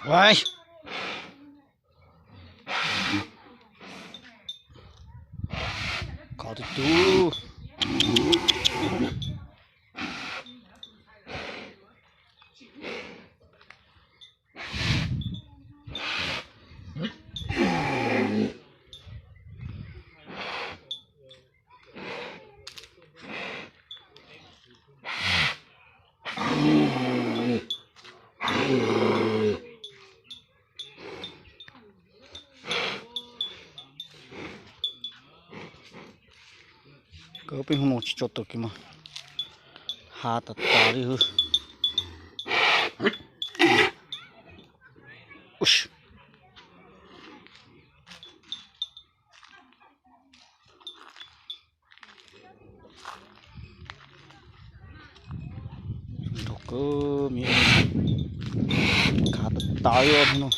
Why? Caught it too. Kaping mo chichoto kima hata tari hu. Ush. Doko mi hata tayo no.